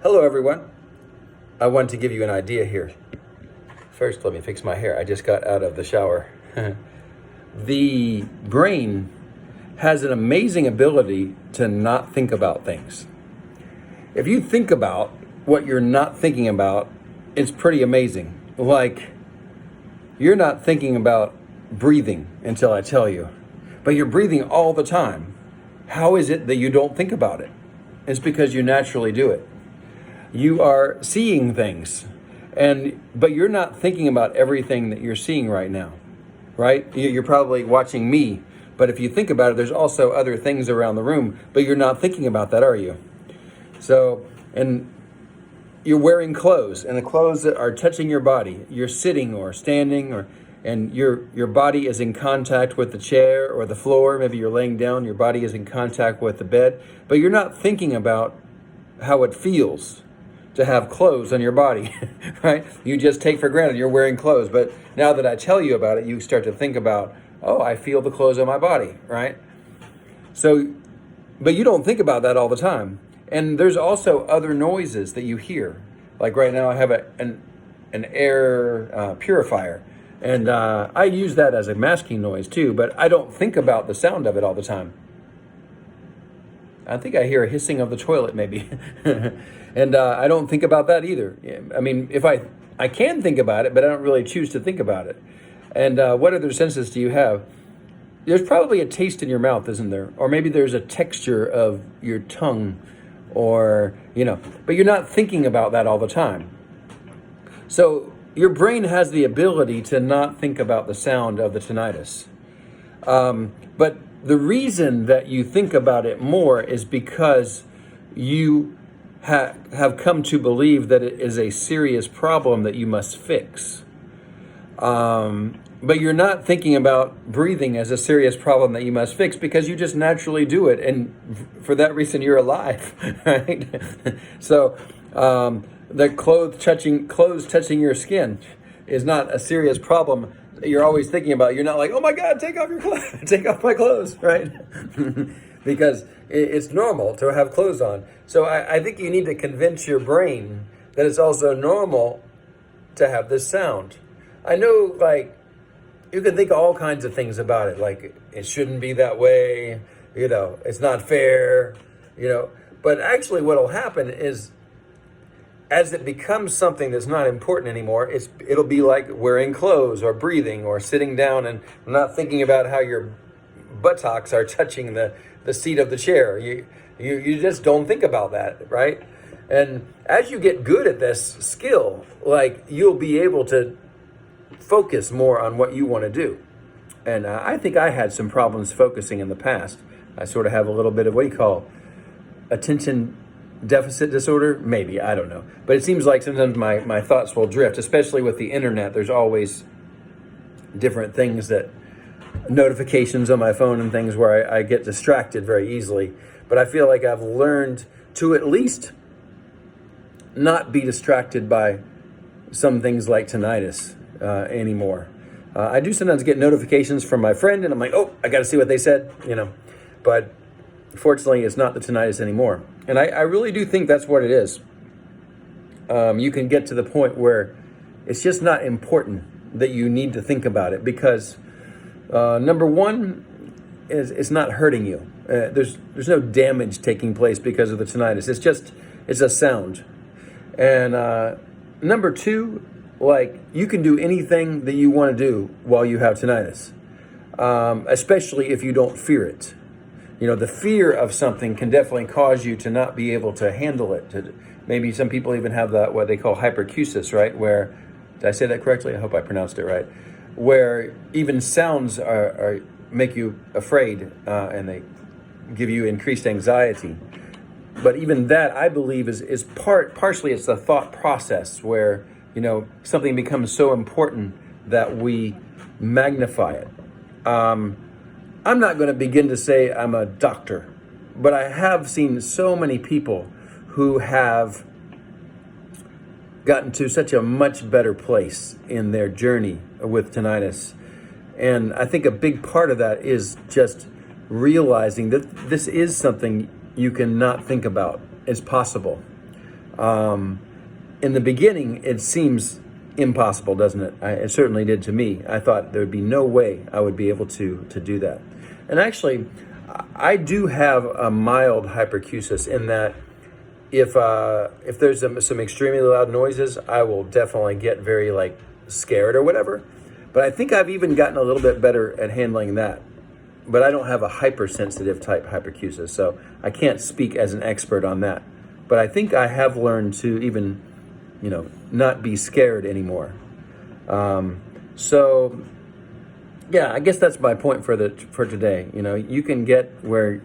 Hello, everyone. I want to give you an idea here. First, let me fix my hair. I just got out of the shower. The brain has an amazing ability to not think about things. If you think about what you're not thinking about, it's pretty amazing. Like, you're not thinking about breathing until I tell you, but you're breathing all the time. How is it that you don't think about it? It's because you naturally do it. You are seeing things, but you're not thinking about everything that you're seeing right now, right? You're probably watching me, but if you think about it, there's also other things around the room, but you're not thinking about that, are you? So, and you're wearing clothes, and the clothes that are touching your body. You're sitting or standing, and your body is in contact with the chair or the floor. Maybe you're laying down, your body is in contact with the bed, but you're not thinking about how it feels to have clothes on your body, right? You just take for granted you're wearing clothes, but now that I tell you about it, you start to think about, oh, I feel the clothes on my body, right? So, but you don't think about that all the time. And there's also other noises that you hear. Like right now I have an air purifier, and I use that as a masking noise too, but I don't think about the sound of it all the time. I think I hear a hissing of the toilet maybe. And I don't think about that either. I mean, if I can think about it, but I don't really choose to think about it. And what other senses do you have? There's probably a taste in your mouth, isn't there? Or maybe there's a texture of your tongue, or, but you're not thinking about that all the time. So your brain has the ability to not think about the sound of the tinnitus. But the reason that you think about it more is because you have come to believe that it is a serious problem that you must fix. But you're not thinking about breathing as a serious problem that you must fix because you just naturally do it. And for that reason, you're alive, right? So the clothes touching your skin is not a serious problem you're always thinking about. You're not like, oh my God, take off your clothes, take off my clothes, right? Because it's normal to have clothes on. So I think you need to convince your brain that it's also normal to have this sound. I know, like, you can think all kinds of things about it, like it shouldn't be that way, it's not fair, but actually what'll happen is, as it becomes something that's not important anymore, it'll be like wearing clothes or breathing or sitting down and not thinking about how your buttocks are touching the seat of the chair. You just don't think about that, right? And as you get good at this skill, like, you'll be able to focus more on what you want to do. And I think I had some problems focusing in the past. I sort of have a little bit of what you call attention deficit disorder, maybe, I don't know. But it seems like sometimes my thoughts will drift, especially with the internet. There's always different things notifications on my phone and things where I get distracted very easily. But I feel like I've learned to at least not be distracted by some things like tinnitus anymore. I do sometimes get notifications from my friend and I'm like, oh, I got to see what they said, But fortunately, it's not the tinnitus anymore. And I really do think that's what it is. You can get to the point where it's just not important that you need to think about it because number one is it's not hurting you. There's no damage taking place because of the tinnitus. It's a sound. And number two, like, you can do anything that you want to do while you have tinnitus, especially if you don't fear it. The fear of something can definitely cause you to not be able to handle it. Maybe some people even have what they call hyperacusis, right? Where, did I say that correctly? I hope I pronounced it right. Where even sounds make you afraid and they give you increased anxiety. But even that, I believe, is partially it's the thought process where, something becomes so important that we magnify it. I'm not going to begin to say I'm a doctor, but I have seen so many people who have gotten to such a much better place in their journey with tinnitus. And I think a big part of that is just realizing that this is something you cannot think about. It's possible. In the beginning, it seems impossible, doesn't it? It certainly did to me. I thought there would be no way I would be able to do that. And actually, I do have a mild hyperacusis in that if there's some extremely loud noises, I will definitely get very like scared or whatever. But I think I've even gotten a little bit better at handling that. But I don't have a hypersensitive type hyperacusis, so I can't speak as an expert on that. But I think I have learned to even, not be scared anymore. So yeah, I guess that's my point for today. You can get where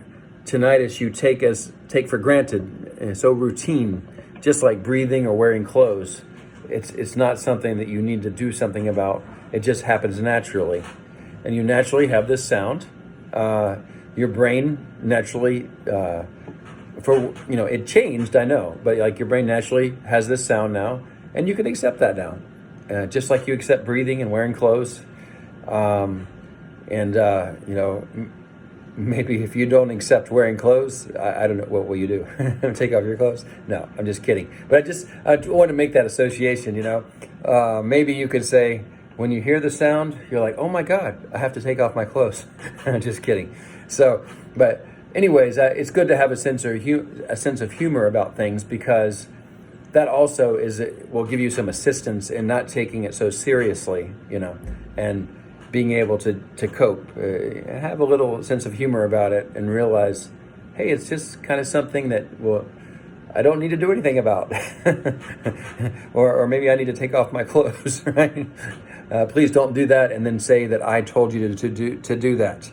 tinnitus you take for granted, and it's so routine, just like breathing or wearing clothes. It's not something that you need to do something about. It just happens naturally, and you naturally have this sound. Your brain naturally, it changed, I know, but like your brain naturally has this sound now, and you can accept that now, just like you accept breathing and wearing clothes. Maybe if you don't accept wearing clothes, I don't know, what will you do? Take off your clothes? No, I'm just kidding. But I want to make that association, maybe you could say, when you hear the sound, you're like, oh my God, I have to take off my clothes. I'm just kidding. So, but anyways, it's good to have a sense of humor about things, because that also will give you some assistance in not taking it so seriously, and being able to cope. Have a little sense of humor about it and realize, hey, it's just kind of something that I don't need to do anything about. or maybe I need to take off my clothes, right? Please don't do that and then say that I told you to do that.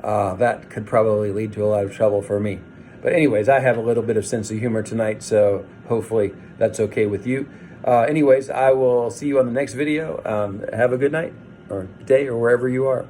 That could probably lead to a lot of trouble for me. But anyways, I have a little bit of sense of humor tonight, so hopefully that's okay with you. Anyways, I will see you on the next video. Have a good night or day or wherever you are.